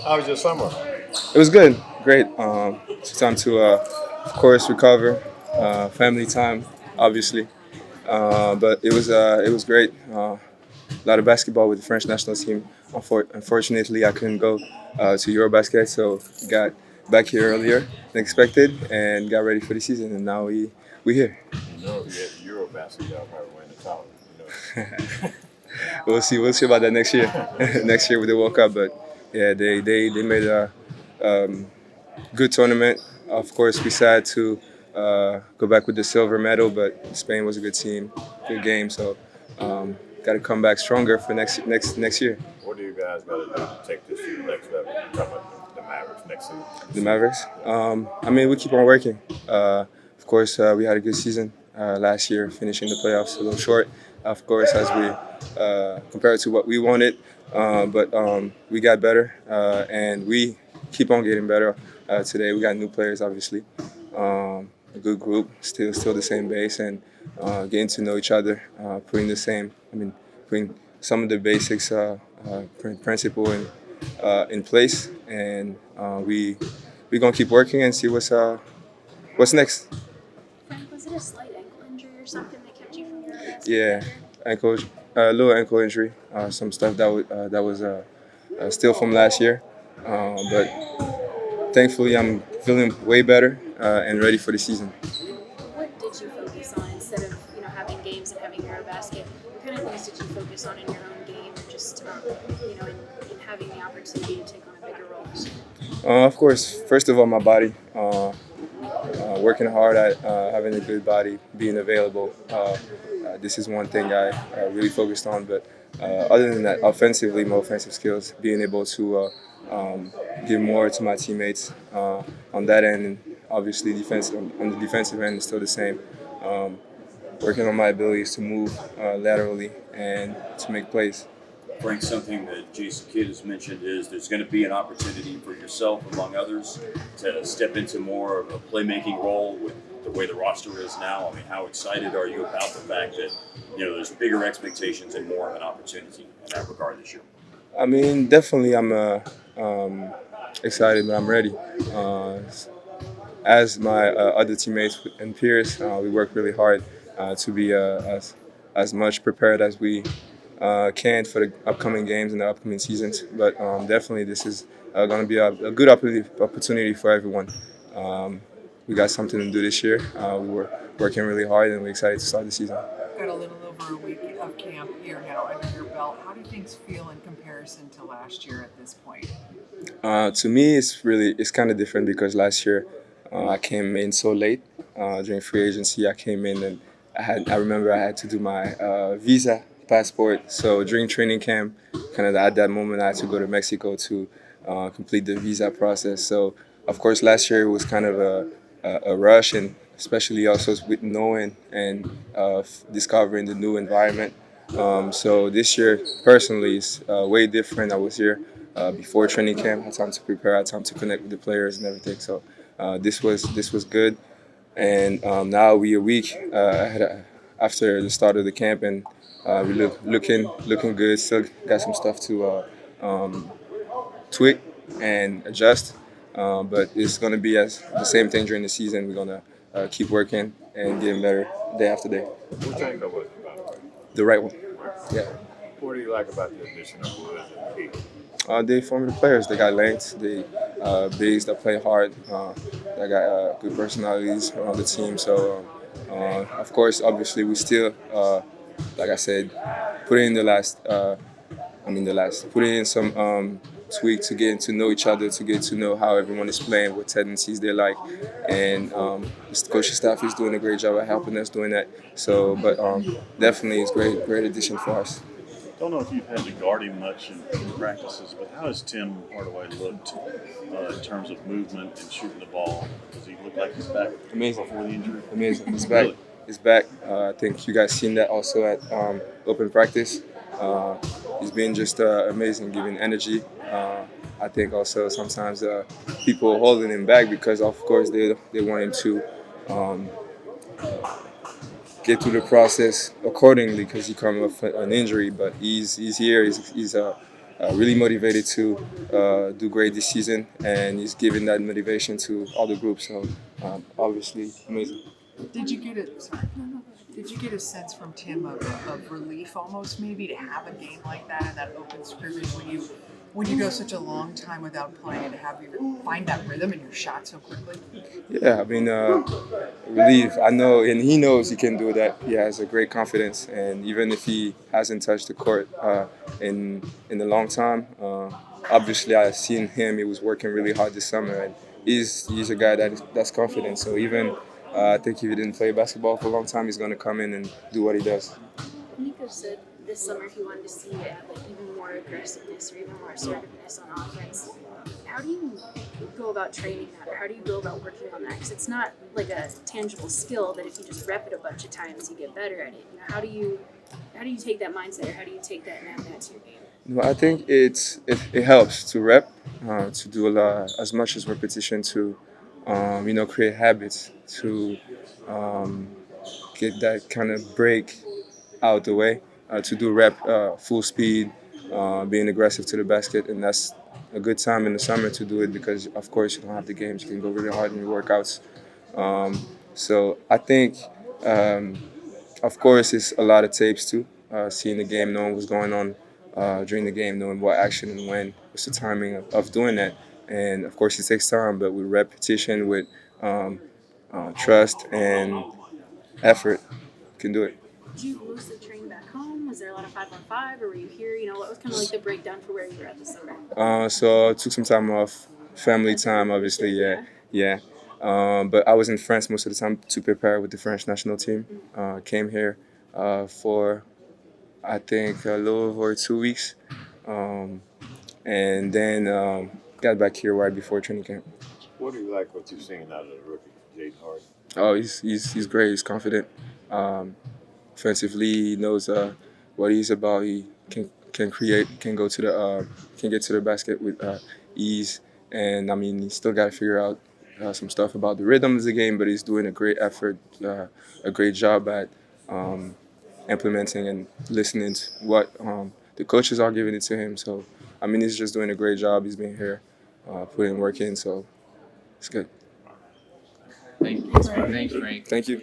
How was your summer? It was good, great. It's time to, of course, recover. Family time, obviously, but it was great. A lot of basketball with the French national team. Unfortunately, I couldn't go to EuroBasket, so got back here earlier than expected and got ready for the season. And now we here. You know, if you had EuroBasket, y'all probably win the title. You know. We'll see about that next year. Next year with the World Cup, but yeah, they made a good tournament. Of course, we sad to go back with the silver medal, but Spain was a good team, good game. So got to come back stronger for next year. What do you guys got to do to take this to the next level? Talking about the Mavericks next season. The Mavericks. I mean, we keep on working. Of course, we had a good season last year, finishing the playoffs a little short. Of course, as we compared to what we wanted, but we got better, and we keep on getting better. Today, we got new players, obviously. A good group, still the same base, and getting to know each other, putting some of the basics principle in place, and we gonna keep working and see what's next. Frank, was it a slight ankle injury or something that kept you from your last Yeah, year? little ankle injury, some stuff that was still from last year, but thankfully I'm feeling way better and ready for the season. What did you focus on instead of having games and having EuroBasket? What kind of things did you focus on in your own game and just in having the opportunity to take on a bigger role this year? Of course, first of all, my body. Working hard at having a good body, being available. This is one thing I really focused on. But other than that, offensively, my offensive skills, being able to give more to my teammates on that end, and obviously on the defensive end is still the same. Working on my abilities to move laterally and to make plays. Frank, something that Jason Kidd has mentioned is there's going to be an opportunity for yourself, among others, to step into more of a playmaking role with the way the roster is now. I mean, how excited are you about the fact that there's bigger expectations and more of an opportunity in that regard this year? I mean, definitely I'm excited, but I'm ready. As my other teammates and peers, we work really hard to be as much prepared as we can for the upcoming games and the upcoming seasons. But definitely this is going to be a good opportunity for everyone. We got something to do this year. We were working really hard and we're excited to start the season. Got a little over a week of camp here now under your belt. How do things feel in comparison to last year at this point? To me, it's kind of different because last year I came in so late during free agency. I came in and I remember I had to do my visa passport. So during training camp, kind of at that moment, I had to go to Mexico to complete the visa process. So of course, last year it was kind of a rush, and especially also with knowing and discovering the new environment. So this year, personally, is way different. I was here before training camp, had time to prepare, had time to connect with the players and everything. So this was good, and now we a week after the start of the camp, and we looking good. Still got some stuff to tweak and adjust, but it's gonna be as the same thing during the season. We're gonna keep working and getting better day after day. Which angle was it, by the way? The right one. Yeah. What do you like about the addition of Woods and Pete? They formative players. They got length. They bigs that play hard. They got good personalities on the team. So of course, obviously, we still, like I said, put in put in some tweak to get to know each other, to get to know how everyone is playing, what tendencies they like, and the coaching staff is doing a great job at helping us doing that. So, but definitely, it's great addition for us. Don't know if you've had to guard him much in practices, but how has Tim Hardaway looked in terms of movement and shooting the ball? Does he look like he's back Amazing. before the injury? Amazing. He's back. Really? He's back. I think you guys seen that also at open practice. He's been just amazing, giving energy. I think also sometimes people holding him back because, of course, they want him to get through the process accordingly because he come off an injury. But he's here. He's really motivated to do great this season, and he's giving that motivation to all the groups. So obviously amazing. Did you get a sorry? Did you get a sense from Tim of relief almost maybe to have a game like that in that open scrimmage when you go such a long time without playing and to have you find that rhythm in your shot so quickly? Yeah, I mean, relief. I know, and he knows he can do that. He has a great confidence, and even if he hasn't touched the court in a long time, obviously I've seen him. He was working really hard this summer, and he's a guy that's confident. So even I think if he didn't play basketball for a long time, he's going to come in and do what he does. Nico said this summer he wanted to see you add like even more aggressiveness or even more assertiveness on offense. How do you go about training that, or how do you go about working on that? Because it's not like a tangible skill that if you just rep it a bunch of times you get better at it. You know, how do you take that mindset, or how do you take that and add that to your game? No, I think it helps to rep, to do a lot, as much as repetition to, create habits to get that kind of break out the way, to do rep full speed, being aggressive to the basket, and that's a good time in the summer to do it because, of course, you don't have the games. You can go really hard in your workouts. So I think, of course, it's a lot of tapes too. Seeing the game, knowing what's going on during the game, knowing what action and when, what's the timing of doing that. And of course, it takes time, but with repetition, with trust and effort, you can do it. Did you mostly train back home? Was there a lot of 5-on-5, or were you here? You know, what was kind of like the breakdown for where you were at this summer? So I took some time off, family time, obviously, yeah. But I was in France most of the time to prepare with the French national team. Came here for, I think, a little over 2 weeks, and then got back here right before training camp. What do you like what you're seeing out of the rookie, Jaden Harden? Oh, he's great. He's confident. Offensively, he knows what he's about. He can create, can go to the, can get to the basket with ease. And I mean, he's still got to figure out some stuff about the rhythm of the game. But he's doing a great effort, a great job at implementing and listening to what the coaches are giving it to him. So I mean, he's just doing a great job. He's been here, putting work in. So it's good. Thanks, Frank. Thank you.